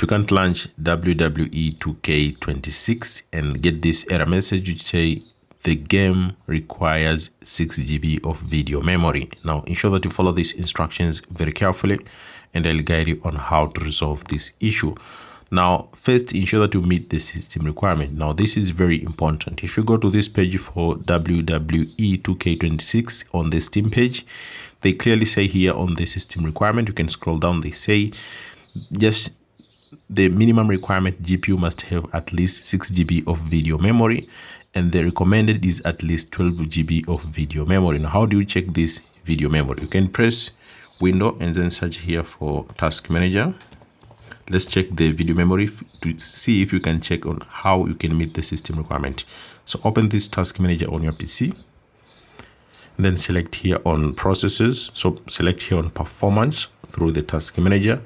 you can't launch WWE 2K26 and get this error message which say the game requires 6 GB of video memory. Now ensure that you follow these instructions very carefully and I'll guide you on how to resolve this issue. Now first, ensure that you meet the system requirement. Now this is very important. If you go to this page for WWE 2K26 on the Steam page, they clearly say here on the system requirement, you can scroll down, they say just the minimum requirement GPU must have at least 6 GB of video memory, and the recommended is at least 12 GB of video memory. Now, how do you check this video memory? You can press Window and then search here for Task Manager. Let's check the video memory to see if you can check on how you can meet the system requirement. So open this Task Manager on your PC. And then select here on Processes. So select here on Performance through the Task Manager.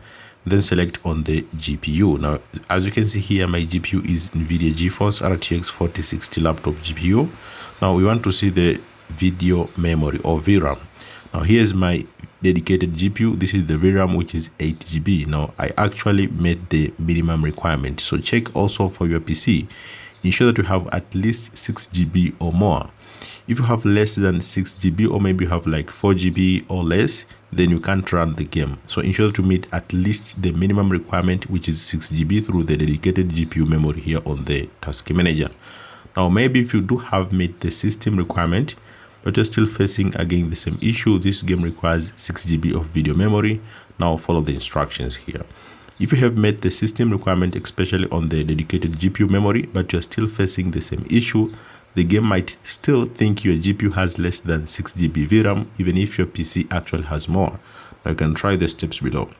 Then select on the GPU. Now, as you can see here, my GPU is NVIDIA GeForce RTX 4060 laptop GPU. Now, we want to see the video memory or VRAM. Now, here's my dedicated GPU. This is the VRAM, which is 8 GB. Now, I actually met the minimum requirement. So check also for your PC. Ensure that you have at least 6 GB or more. If you have less than 6 GB or maybe you have like 4 GB or less, then you can't run the game. So ensure to meet at least the minimum requirement, which is 6 GB through the dedicated GPU memory here on the Task Manager. Now, maybe if you do have met the system requirement, but you're still facing again the same issue, this game requires 6 GB of video memory. Now follow the instructions here. If you have met the system requirement, especially on the dedicated GPU memory, but you're still facing the same issue, the game might still think your GPU has less than 6 GB VRAM, even if your PC actually has more. Now you can try the steps below.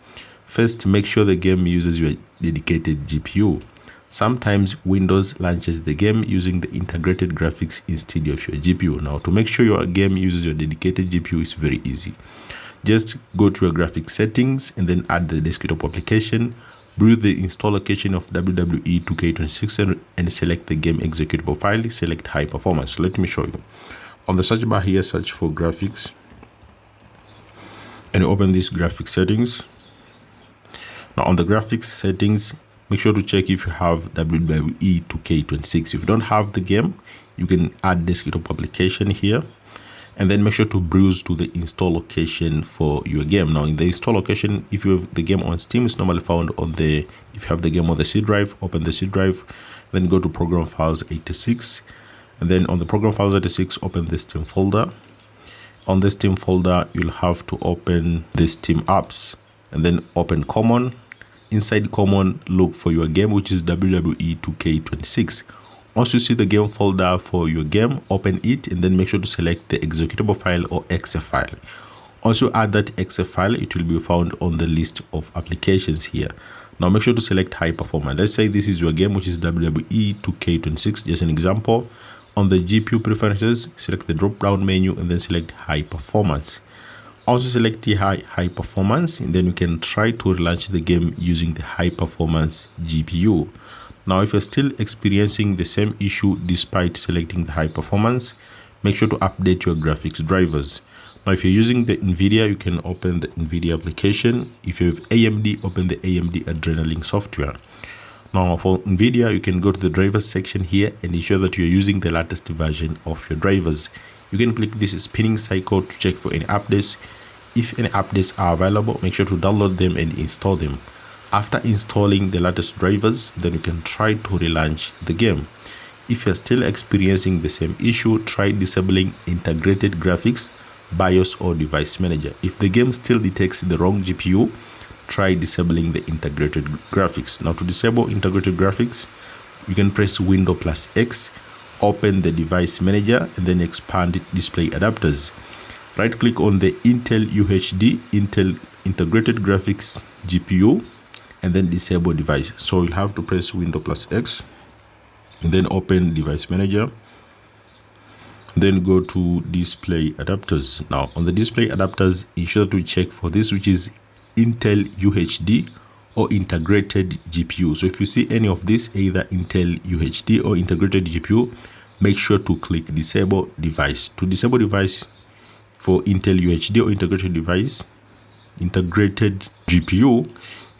First, make sure the game uses your dedicated GPU. Sometimes Windows launches the game using the integrated graphics instead of your GPU. Now, to make sure your game uses your dedicated GPU is very easy. Just go to your graphics settings and then add the desktop application. Browse the install location of WWE 2K26 and select the game executable file. Select high performance. Let me show you. On the search bar here, search for graphics and open this graphics settings. Now on the graphics settings, make sure to check if you have WWE 2K26. If you don't have the game, you can add desktop application here. And then make sure to browse to the install location for your game. Now in the install location, if you have the game on Steam, it's normally found on the, if you have the game on the C drive, open the C drive, then go to Program Files 86. And then on the Program Files 86, open the Steam folder. On the Steam folder, you'll have to open the Steam apps and then open Common. Inside Common, look for your game, which is WWE 2K26. Once you see the game folder for your game, open it and then make sure to select the executable file or exe file. Once you add that exe file, it will be found on the list of applications here. Now make sure to select high performance. Let's say this is your game, which is WWE 2K26, just an example. On the GPU preferences, select the drop down menu and then select high performance. Also select the high performance and then you can try to relaunch the game using the high performance GPU. Now, if you're still experiencing the same issue despite selecting the high performance, make sure to update your graphics drivers. Now, if you're using the NVIDIA, you can open the NVIDIA application. If you have AMD, open the AMD Adrenalin software. Now, for NVIDIA, you can go to the drivers section here and ensure that you're using the latest version of your drivers. You can click this spinning cycle to check for any updates. If any updates are available, make sure to download them and install them. After installing the latest drivers, then you can try to relaunch the game. If you're still experiencing the same issue, try disabling integrated graphics, BIOS or device manager. If the game still detects the wrong GPU, try disabling the integrated graphics. Now to disable integrated graphics, you can press Window plus X, open the device manager and then expand display adapters. Right click on the Intel UHD, Intel integrated graphics GPU, and then disable device. So you'll have to press Window plus X and then open device manager, then go to display adapters. Now on the display adapters, ensure to check for this, which is Intel UHD or integrated GPU. So if you see any of this, either Intel UHD or integrated GPU, make sure to click disable device. To disable device for Intel UHD or integrated GPU,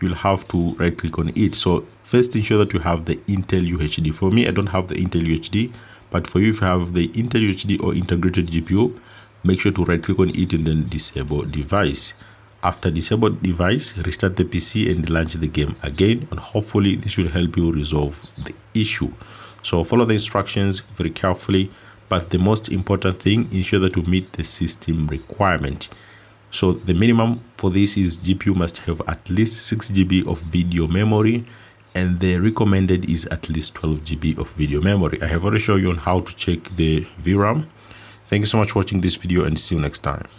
you'll have to right click on it. So first ensure that you have the Intel UHD. For me, I don't have the Intel UHD, but for you, if you have the Intel UHD or integrated GPU, make sure to right click on it and then disable device. After disable device, restart the PC and launch the game again, and hopefully this will help you resolve the issue. So follow the instructions very carefully, but the most important thing, ensure that you meet the system requirement. So the minimum for this is GPU must have at least 6 GB of video memory, and the recommended is at least 12 GB of video memory. I have already shown you on how to check the VRAM. Thank you so much for watching this video, and see you next time.